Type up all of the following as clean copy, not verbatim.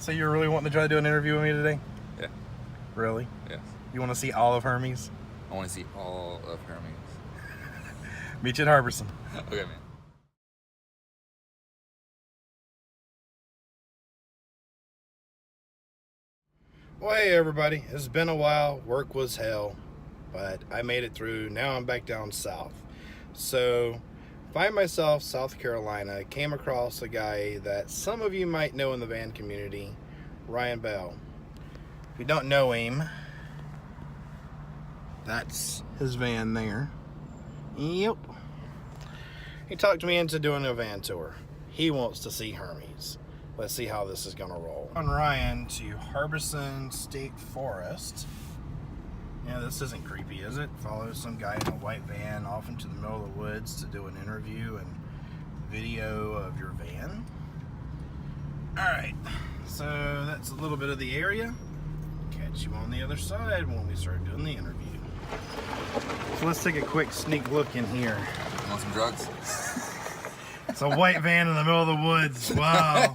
So you really wanting to try to do an interview with me today? Yeah. Really? Yes. You want to see all of Hermes? I want to see all of Hermes. Meet you at Harbison. Okay, man. Well, hey everybody, it's been a while. Work was hell, but I made it through. Now I'm back down south. So, find myself South Carolina. Came across a guy that some of you might know in the van community, Ryan Bell. If you don't know him, that's his van there. Yep. He talked me into doing a van tour. He wants to see Hermes. Let's see how this is going to roll. On Ryan to Harbison State Forest. Yeah, this isn't creepy, is it? Follow some guy in a white van off into the middle of the woods to do an interview and video of your van. Alright, so that's a little bit of the area. Catch you on the other side when we start doing the interview. So let's take a quick sneak look in here. Want some drugs? It's a white van in the middle of the woods. Wow.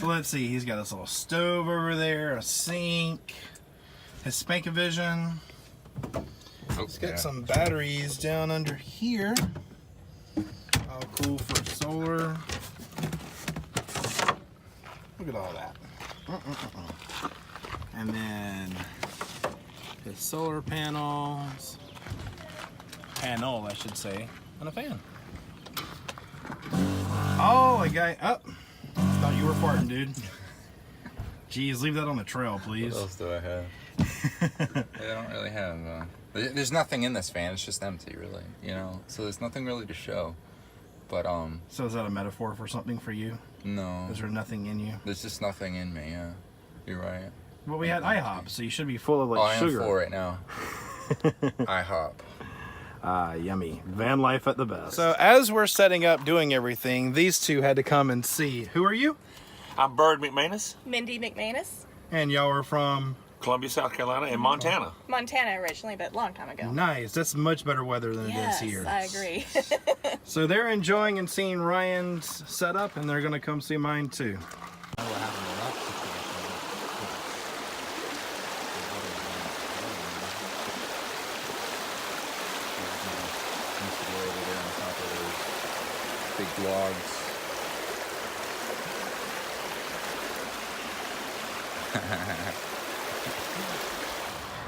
So let's see. He's got this little stove over there, a sink, his Spank-O-Vision. He's got some batteries down under here. All cool for solar. Look at all that. And then his solar panels. Panel, I should say. And a fan. Oh, a guy up. Thought you were farting, dude. Jeez, leave that on the trail, please. What else do I have? I don't really have. There's nothing in this van. It's just empty, really. You know, so there's nothing really to show. But So is that a metaphor for something for you? no. Is there nothing in you? There's just nothing in me. Yeah, you're right. Well, we had IHOP, so you should be full of like I am sugar. full right now. IHOP. Ah, yummy. Van life at the best. So as we're setting up, doing everything, these two had to come and see. Who are you? I'm Bird McManus, Mindy McManus. And y'all are from? Columbia, South Carolina, and Montana. Montana originally, but a long time ago. Nice. That's much better weather than Yes, it is here. I agree. So they're enjoying and seeing Ryan's setup, and they're going to come see mine too. Big logs.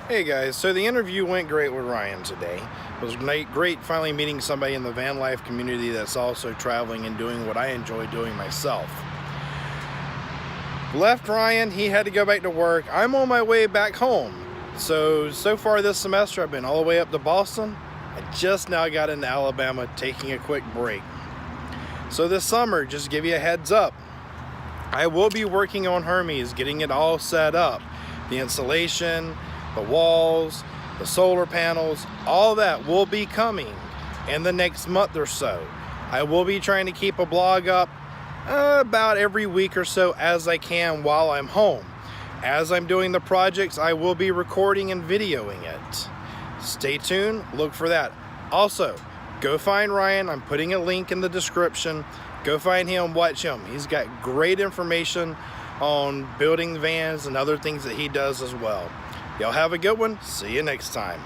Hey guys, so the interview went great with Ryan today. It was great finally meeting somebody in the van life community that's also traveling and doing what I enjoy doing myself. Left Ryan, he had to go back to work. I'm on my way back home. So far this semester I've been all the way up to Boston. I just now got into Alabama taking a quick break. So this summer, just to give you a heads up, I will be working on Hermes, getting it all set up. The installation, the walls, the solar panels, all that will be coming in the next month or so. I will be trying to keep a blog up about every week or so as I can while I'm home. As I'm doing the projects, I will be recording and videoing it. Stay tuned, look for that. Also, go find Ryan. I'm putting a link in the description. Go find him, watch him. He's got great information on building vans and other things that he does as well. Y'all have a good one. See you next time.